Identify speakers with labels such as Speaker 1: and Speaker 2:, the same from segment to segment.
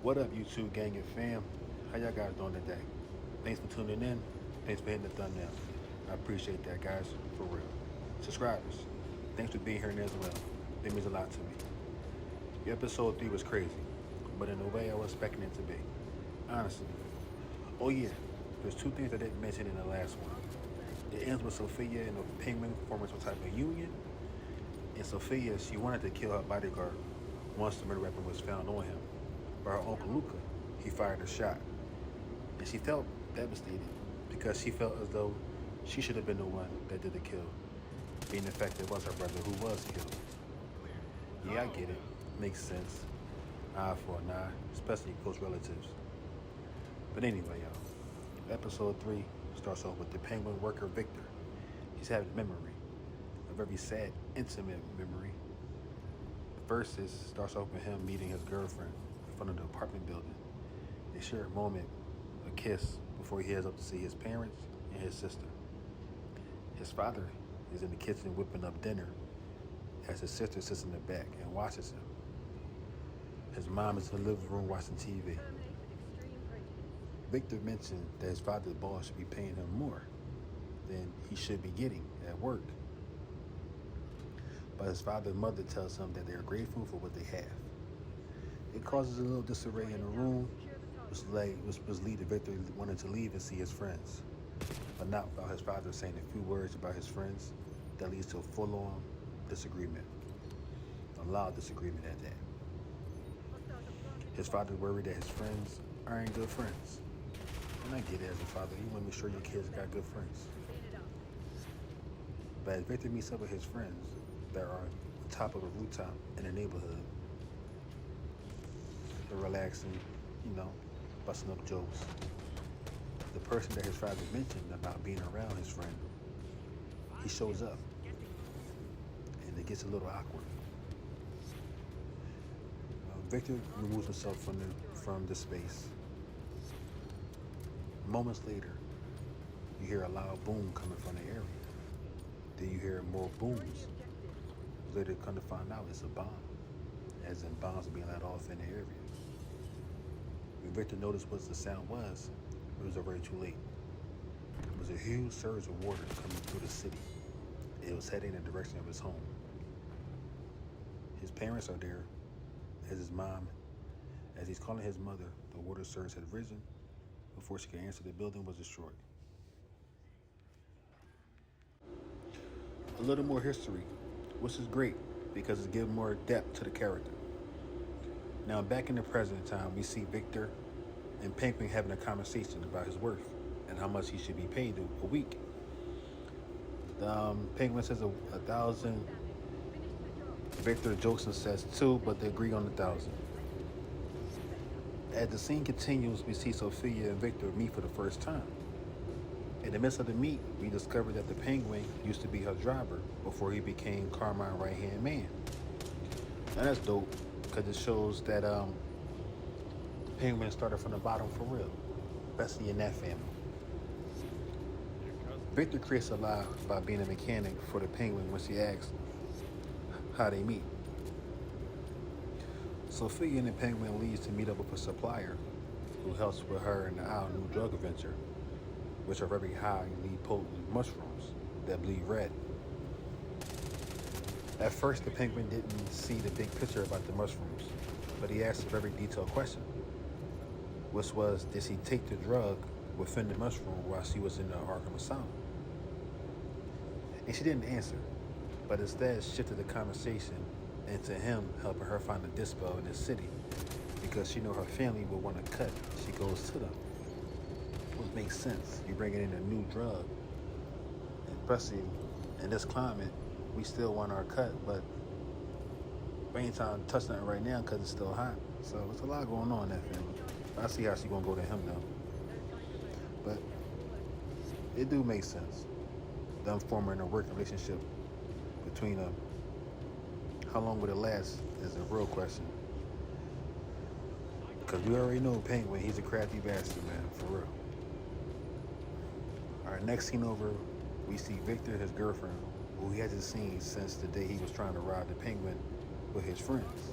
Speaker 1: What up, YouTube gang and fam? How y'all guys doing today? Thanks for tuning in. Thanks for hitting the thumbnail. I appreciate that, guys, for real. Subscribers, thanks for being here as well. It means a lot to me. Your episode 3 was crazy, but in a way I was expecting it to be. Honestly. Oh yeah, there's two things I didn't mention in the last one. It ends with Sophia and the Penguin forming some type of union. And Sophia, she wanted to kill her bodyguard once the murder weapon was found on him. But her uncle Luca, he fired a shot. And she felt devastated because she felt as though she should have been the one that did the kill, being the fact that it was her brother who was killed. Yeah, I get it. Makes sense. Eye for an eye, especially close relatives. But anyway, y'all, episode 3 starts off with the Penguin worker Victor. He's having a memory, a very sad, intimate memory. First, it starts off with him meeting his girlfriend in front of the apartment building. They share a moment, a kiss, before he heads up to see his parents and his sister. His father is in the kitchen whipping up dinner as his sister sits in the back and watches him. His mom is in the living room watching TV. Victor mentioned that his father's boss should be paying him more than he should be getting at work. But his father and mother tells him that they are grateful for what they have. It causes a little disarray in the room, which lead to Victor wanting to leave and see his friends, but not without his father saying a few words about his friends that leads to a full-on disagreement, a loud disagreement at that. His father worried that his friends aren't good friends. And I get it as a father, you want to make sure your kids got good friends. But as Victor meets up with his friends that are on top of a rooftop in the neighborhood, they're relaxing, busting up jokes. The person that his father mentioned about being around his friend, he shows up, and it gets a little awkward. Victor removes himself from the space. Moments later, you hear a loud boom coming from the area. Then you hear more booms. Later come to find out it's a bomb, as in bombs being let off in the area. When Victor noticed what the sound was, it was already too late. It was a huge surge of water coming through the city. It was heading in the direction of his home. His parents are there, as his mom, as he's calling his mother, the water surge had risen. Before she could answer, the building was destroyed. A little more history, which is great because it's giving more depth to the character. Now, back in the present time, we see Victor and Penguin having a conversation about his worth and how much he should be paid a week. Penguin says 1,000. Victor jokes and says 2, but they agree on 1,000. As the scene continues, we see Sophia and Victor meet for the first time. In the midst of the meet, we discover that the Penguin used to be her driver before he became Carmine's right-hand man. Now that's dope, because it shows that the Penguin started from the bottom for real, especially in that family. Victor creates a lie about being a mechanic for the Penguin when she asks how they meet. Sophia and the Penguin leaves to meet up with a supplier who helps with her in our new drug adventure, which are very highly potent mushrooms that bleed red. At first, the Penguin didn't see the big picture about the mushrooms, but he asked a very detailed question, which was, did she take the drug within the mushroom while she was in the Arkham Asylum? And she didn't answer, but instead shifted the conversation into him helping her find a dispo in the city because she knew her family would want to cut if she goes to them. Which makes sense. You're bringing in a new drug, especially in this climate. We still want our cut, but we ain't trying to touch nothing right now because it's still hot. So it's a lot going on in that family. I see how she gonna go to him though. But it do make sense. Them forming a work relationship between them. How long would it last is a real question. Because we already know Penguin, he's a crafty bastard, man, for real. All right, next scene over, we see Victor, his girlfriend, who he hasn't seen since the day he was trying to rob the Penguin with his friends.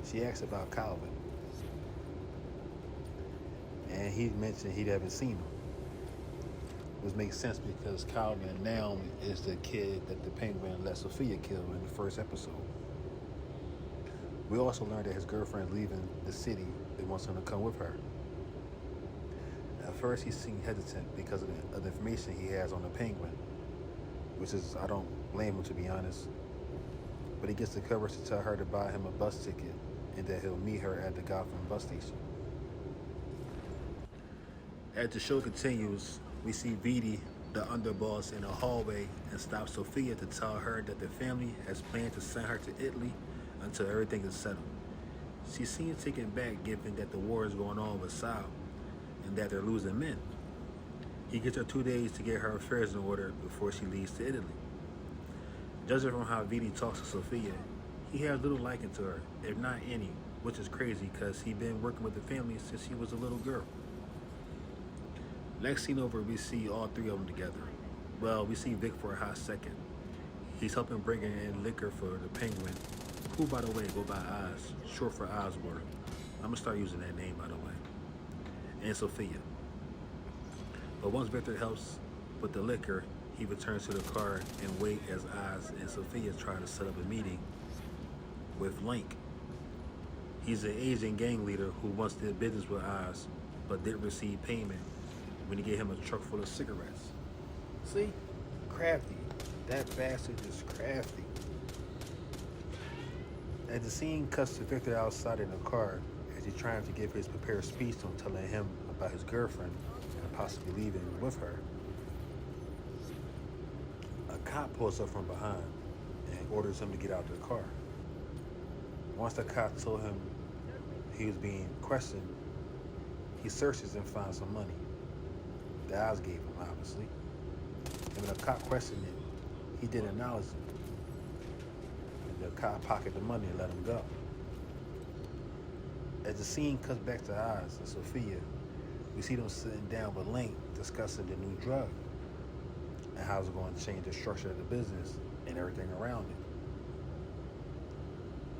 Speaker 1: She asks about Calvin, and he mentioned he haven't seen him. Which makes sense because Calvin now is the kid that the Penguin let Sophia kill in the first episode. We also learned that his girlfriend is leaving the city and wants him to come with her. At first, he seemed hesitant because of the information he has on the Penguin, which is, I don't blame him to be honest. But he gets the courage to tell her to buy him a bus ticket and that he'll meet her at the Gotham bus station. As the show continues, we see Vidi, the underboss, in a hallway and stops Sophia to tell her that the family has planned to send her to Italy until everything is settled. She seems taken back given that the war is going on with Sal and that they're losing men. He gives her 2 days to get her affairs in order before she leaves to Italy. Judging from how Vidi talks to Sophia, he has little liking to her, if not any, which is crazy because he's been working with the family since she was a little girl. Next scene over, we see all three of them together. Well, we see Vic for a hot second. He's helping bring in liquor for the Penguin, who, by the way, go by Oz, short for Osborne. I'm gonna start using that name, by the way. And Sophia. But once Victor helps with the liquor, he returns to the car and wait as Oz and Sophia try to set up a meeting with Link. He's an Asian gang leader who once did business with Oz, but didn't receive payment when he gave him a truck full of cigarettes. See? Crafty. That bastard is crafty. As the scene cuts to Victor outside in the car, as he's trying to give his prepared speech to him, telling him about his girlfriend and possibly leaving with her, a cop pulls up from behind and orders him to get out of the car. Once the cop told him he was being questioned, he searches and finds some money. The Oz gave him, obviously. And when the cop questioned him, he didn't acknowledge him. And the cop pocketed the money and let him go. As the scene cuts back to Oz and Sophia, we see them sitting down with Link discussing the new drug and how it's going to change the structure of the business and everything around it.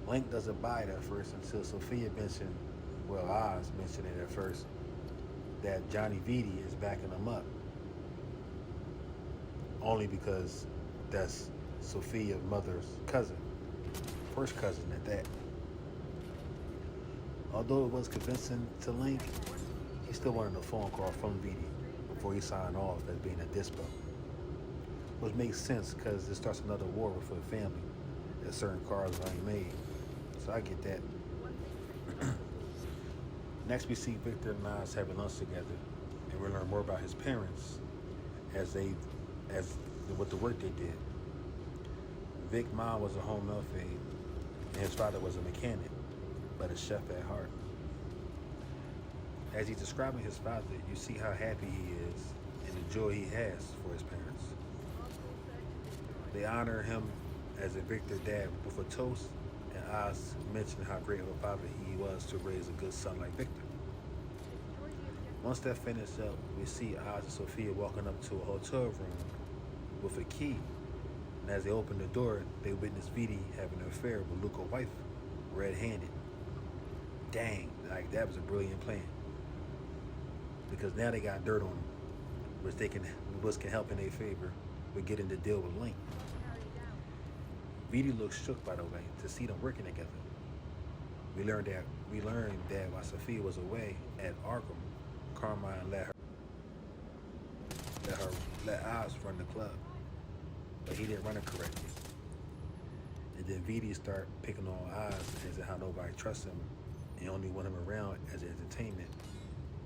Speaker 1: Link doesn't buy it at first until Sophia mentioned, well, Oz mentioned it at first, that Johnny Vidi is backing him up. Only because that's Sophia's mother's cousin. First cousin at that. Although it was convincing to Link, he still wanted a phone call from Vidi before he signed off as being a dispo. Which makes sense because it starts another war for the family as certain cars are being made. So I get that. Next we see Victor and Oz having lunch together, and we learn more about his parents as what the work they did. Vic's mom was a home health aide, and his father was a mechanic, but a chef at heart. As he's describing his father, you see how happy he is and the joy he has for his parents. They honor him as a Victor dad with a toast, and Oz mentioned how great of a father he was to raise a good son like Victor. Once that finished up, we see Oz and Sophia walking up to a hotel room with a key. And as they open the door, they witness Vidi having an affair with Luca's wife, red-handed. Dang, like that was a brilliant plan. Because now they got dirt on them, which can help in their favor with getting the deal with Link. Vidi looks shook, by the way, to see them working together. We learned that while Sophia was away at Arkham, Carmine let Oz run the club, but he didn't run it correctly. And then Vidi started picking on Oz as to how nobody trusts him and only want him around as entertainment,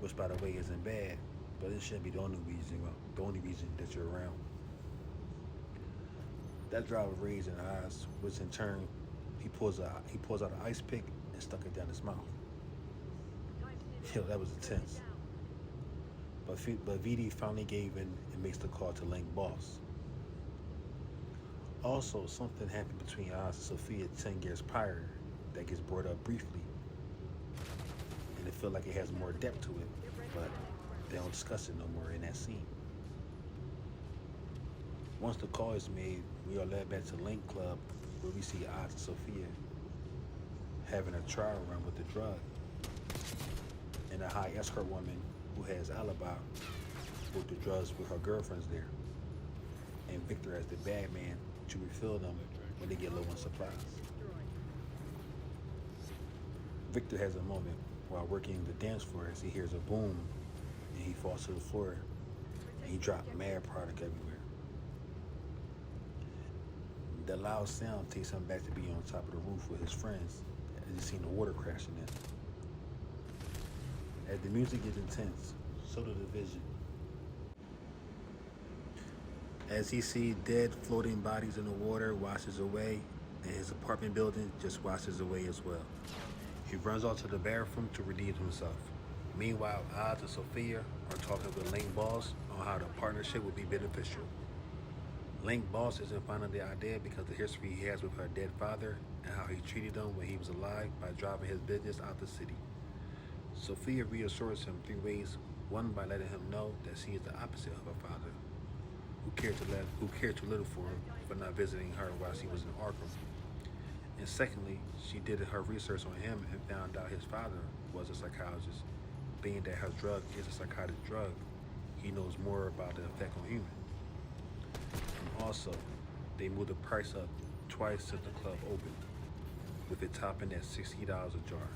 Speaker 1: which, by the way, isn't bad, but it shouldn't be the only reason that you're around. That driver raised in Oz, which in turn he pulls out an ice pick and stuck it down his mouth. Yo, that was intense. But Vidi finally gave in and makes the call to Link boss. Also, something happened between Oz and Sophia 10 years prior that gets brought up briefly, and it feels like it has more depth to it, but they don't discuss it no more in that scene. Once the call is made, we are led back to Link Club, where we see Oz and Sophia having a trial run with the drug, and a high escort woman who has alibi, booked the drugs with her girlfriends there, and Victor as the bad man to refill them when they get low on supplies. Victor has a moment while working the dance floor as he hears a boom and he falls to the floor and he drops mad product everywhere. The loud sound takes him back to be on top of the roof with his friends as he's seen the water crashing in. As the music gets intense, so does the vision. As he sees dead floating bodies in the water washes away, and his apartment building just washes away as well. He runs out to the bathroom to redeem himself. Meanwhile, Oz and Sophia are talking with Link Boss on how the partnership would be beneficial. Link Boss isn't finding the idea because of the history he has with her dead father and how he treated him when he was alive by driving his business out the city. Sophia reassures him 3 ways. One, by letting him know that she is the opposite of her father, who cared too little for him for not visiting her while she was in Arkham. And secondly, she did her research on him and found out his father was a psychologist. Being that her drug is a psychotic drug, he knows more about the effect on humans. And also, they moved the price up twice since the club opened, with it topping at $60 a jar.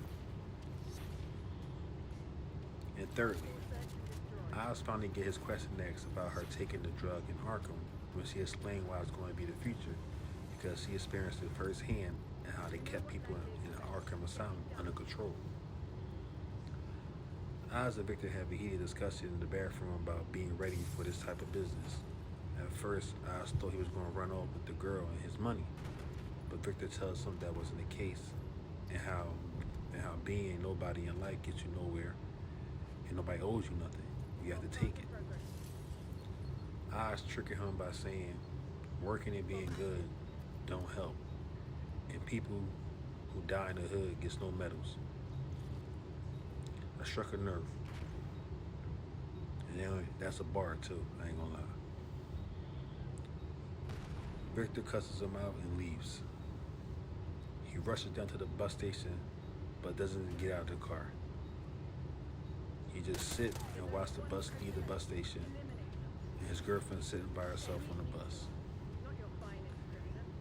Speaker 1: And thirdly, Oz finally get his question next about her taking the drug in Arkham when she explained why it's going to be the future, because she experienced it firsthand and how they kept people in the Arkham Asylum under control. Oz and Victor have a heated discussion in the bathroom about being ready for this type of business. At first, Oz thought he was going to run off with the girl and his money, but Victor tells him that wasn't the case, and how being nobody in life gets you nowhere, and nobody owes you nothing. You have to take it. Oz tricking him by saying working and being good don't help, and people who die in the hood gets no medals. I struck a nerve, and that's a bar too, I ain't gonna lie. Victor cusses him out and leaves. He rushes down to the bus station but doesn't get out of the car. He just sit and watch the bus leave the bus station, and his girlfriend sitting by herself on the bus.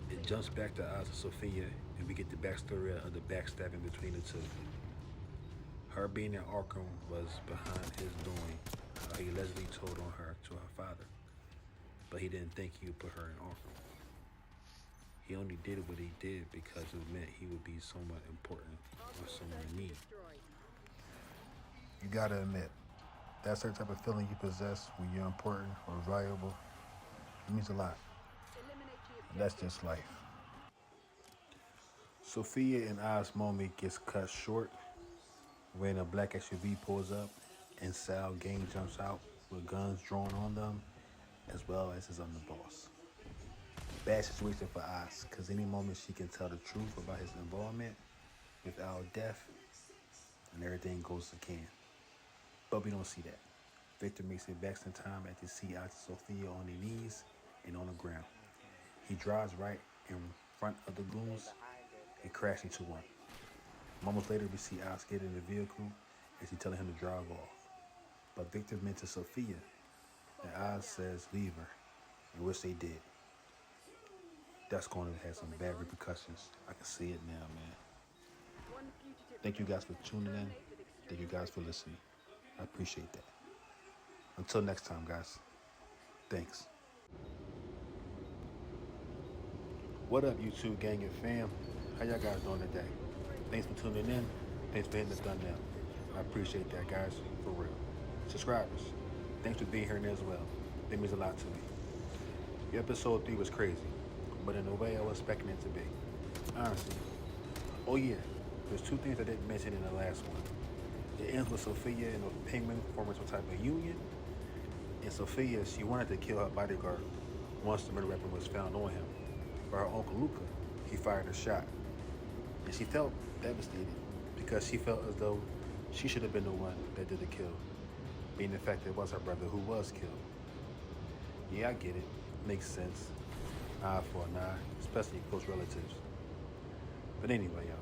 Speaker 1: It jumps back to Oz and Sophia, and we get the backstory of the backstabbing between the two. Her being in Arkham was behind his doing, how he allegedly told on her to her father, but he didn't think he would put her in Arkham. He only did what he did because it meant he would be someone important or someone in need. You gotta admit, that certain type of feeling you possess when you're important or valuable, it means a lot. And that's just life. Sophia and Oz's moment gets cut short when a black SUV pulls up and Sal Gang jumps out with guns drawn on them, as well as his underboss. Bad situation for Oz, because any moment she can tell the truth about his involvement with Al's death, and everything goes to can. But we don't see that. Victor makes it back in time as he sees Oz and Sophia on their knees and on the ground. He drives right in front of the goons and crashes into one. Moments later, we see Oz get in the vehicle as he's telling him to drive off. But Victor mentions Sophia, and Oz says leave her, and which they did. That's going to have some bad repercussions. I can see it now, man. Thank you guys for tuning in. Thank you guys for listening. I appreciate that. Until next time, guys. Thanks. What up, YouTube gang and fam? How y'all guys doing today? Thanks for tuning in. Thanks for hitting the thumbnail. I appreciate that, guys, for real. Subscribers, thanks for being here as well. It means a lot to me. Episode 3 was crazy, but in a way I was expecting it to be. Honestly. Oh yeah, there's 2 things I didn't mention in the last one. It ends with Sophia and a penguin forming some type of union. And Sophia, she wanted to kill her bodyguard once the murder weapon was found on him. But her uncle Luca, he fired a shot. And she felt devastated because she felt as though she should have been the one that did the kill, being the fact that it was her brother who was killed. Yeah, I get it. Makes sense. Eye for an eye, especially close relatives. But anyway, y'all.